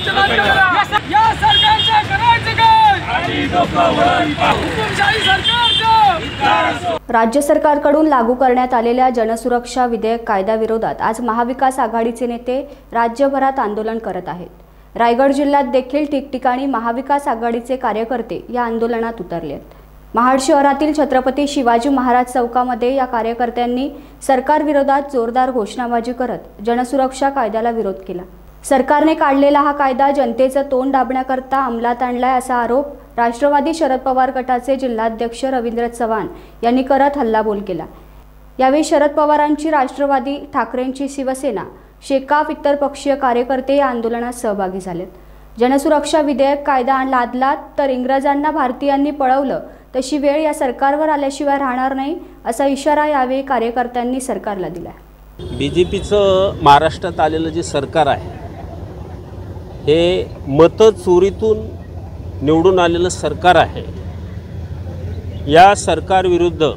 चलन करा। या सरकारचं करायचं काय? हुकुमशाही सरकारचं। राज्य सरकारकडून लागू करण्यात आलेल्या जनसुरक्षा विधेयक कायद्याविरोधात आज महाविकास आघाडीचे नेते राज्यभरात आंदोलन करत आहेत। रायगड जिल्ह्यात देखील ठिकठिकाणी महाविकास आघाडीचे कार्यकर्ते या आंदोलनात उतरले आहेत। महाड शहरातील छत्रपती शिवाजी महाराज चौकामध्ये या कार्यकर्त्यांनी सरकारविरोधात जोरदार घोषणाबाजी करत जनसुरक्षा कायद्याला विरोध केला। सरकारने काढलेला हा कायदा जनतेचं तोंड दाबण्याकरता अंमलात आणलाय असा आरोप राष्ट्रवादी शरद पवार गटाचे जिल्हाध्यक्ष रवींद्र चव्हाण यांनी करत हल्लाबोल केला। यावेळी शरद पवारांची राष्ट्रवादी, ठाकरेंची शिवसेना, शेकाप इतर पक्षीय कार्यकर्ते या आंदोलनात सहभागी झालेत। जनसुरक्षा विधेयक कायदा लादला तर इंग्रजांना भारतीयांनी पळवलं तशी वेळ या सरकारवर आल्याशिवाय राहणार नाही असा इशारा यावेळी कार्यकर्त्यांनी सरकारला दिला। बीजेपीचं महाराष्ट्रात आलेलं जे सरकार आहे हे मतचोरीतून निवडून आलेलं सरकार आहे। या सरकारविरुद्ध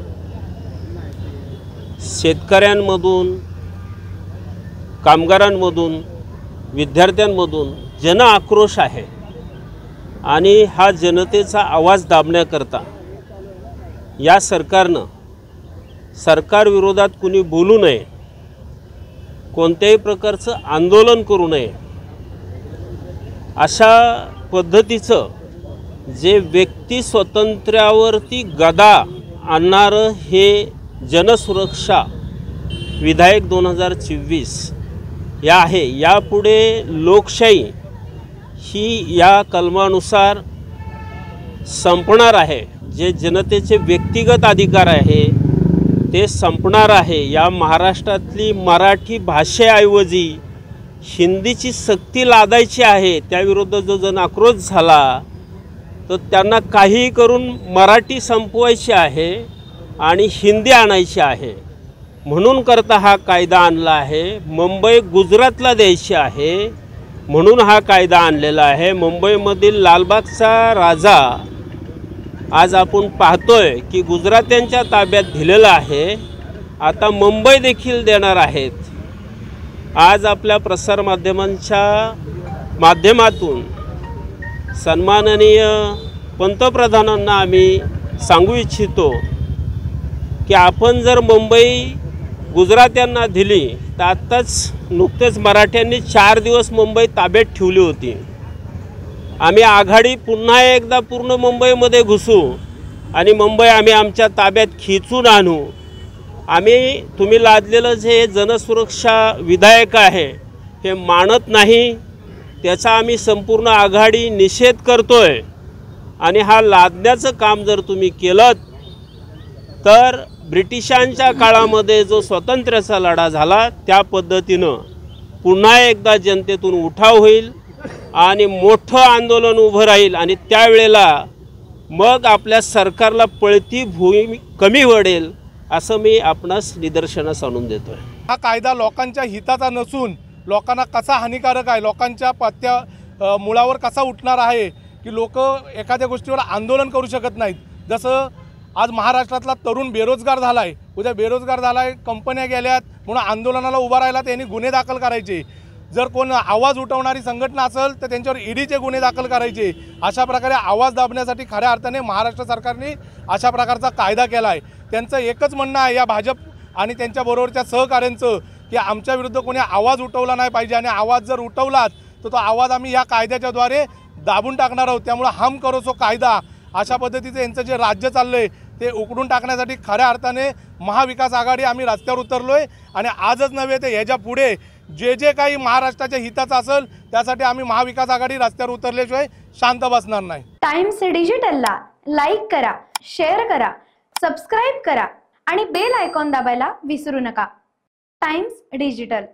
शेतकऱ्यांमधून, कामगारांमधून, विद्यार्थ्यांमधून जन आक्रोश आहे आणि हा जनतेचा आवाज दाबण्याकरता या सरकारनं सरकारविरोधात कुणी बोलू नये, कोणत्याही प्रकारचं आंदोलन करू नये अशा पद्धतीचं जे व्यक्ती स्वातंत्र्यावरती गदा आणणारं हे जनसुरक्षा विधेयक 2024 या आहे। यापुढे लोकशाही ही या कलमानुसार संपणार आहे। जे जनतेचे व्यक्तिगत अधिकार आहे ते संपणार आहे। या महाराष्ट्रातली मराठी भाषेऐवजी हिंदीची सक्ती लादायची आहे। त्याविरुद्ध जो जन आक्रोश झाला तर त्यांना काही करून मराठी संपवायची आहे आणि हिंदी आणायची आहे, म्हणून करता हा कायदा आणला आहे। मुंबई गुजरातला द्यायची आहे म्हणून हा कायदा आणलेला आहे। मुंबईमधील लालबागचा राजा आज आपण पाहतोय की गुजरात्यांच्या ताब्यात दिलेला आहे, आता मुंबई देखील देणार आहेत। आज आपल्या प्रसारमाध्यमांच्या माध्यमातून सन्माननीय पंतप्रधानांना आम्ही सांगू इच्छितो की आपण जर मुंबई गुजरात्यांना दिली तर आत्ताच नुकतेच मराठ्यांनी 4 दिवस मुंबई ताब्यात ठेवली होती। आम्ही आघाडी पुन्हा एकदा पूर्ण मुंबईमध्ये घुसू आणि मुंबई आम्ही आमच्या ताब्यात खिचून आणू। आम्ही तुम्ही लादलेलं जे जनसुरक्षा विधेयक आहे हे मानत नाही, त्याचा आम्ही संपूर्ण आघाडी निषेध करतोय आणि हा लादण्याचं काम जर तुम्ही केलं तर ब्रिटिशांच्या काळामध्ये जो स्वातंत्र्याचा लढा झाला त्या पद्धतीनं पुन्हा एकदा जनतेतून उठाव होईल आणि मोठं आंदोलन उभं राहील आणि त्यावेळेला मग आपल्या सरकारला पळती भूमी कमी पडेल असं मी आपणास निदर्शनास आणून देतोय। हा कायदा लोकांच्या हिताचा नसून लोकांना कसा हानिकारक आहे, लोकांच्या पत्त्या मुळावर कसा उठणार आहे की लोक एखाद्या गोष्टीवर आंदोलन करू शकत नाहीत। जसं आज महाराष्ट्रातला तरुण बेरोजगार झाला आहे, उद्या बेरोजगार झाला आहे, कंपन्या गेल्यात म्हणून आंदोलनाला उभा राहिला त्यांनी गुन्हे दाखल करायचे। जर कोण आवाज उठवणारी संघटना असेल तर त्यांच्यावर ईडीचे गुन्हे दाखल करायचे। अशा प्रकारे आवाज दाबण्यासाठी खऱ्या अर्थाने महाराष्ट्र सरकारने अशा प्रकारचा कायदा केला आहे। त्यांचं एकच म्हणणं आहे या भाजप आणि त्यांच्याबरोबरच्या सहकाऱ्यांचं की आमच्या विरुद्ध कोणी आवाज उठवला नाही पाहिजे आणि आवाज जर उठवलात तर तो आवाज आम्ही या कायद्याच्याद्वारे दाबून टाकणार आहोत। त्यामुळे हम करो सो कायदा अशा पद्धतीचं यांचं जे राज्य चाललंय ते उकडून टाकण्यासाठी खऱ्या अर्थाने महाविकास आघाडी आम्ही रस्त्यावर उतरलोय आणि आजच नव्हे तर ह्याच्या पुढे जे जे काही महाराष्ट्राच्या हिताचं असेल त्यासाठी आम्ही महाविकास आघाडी रस्त्यावर उतरल्याशिवाय शांत बसणार नाही। टाइम्स डिजिटलला लाईक करा, शेअर करा, सबस्क्राइब करा आणि बेल आयकॉन दाबायला विसरू नका। Times digital.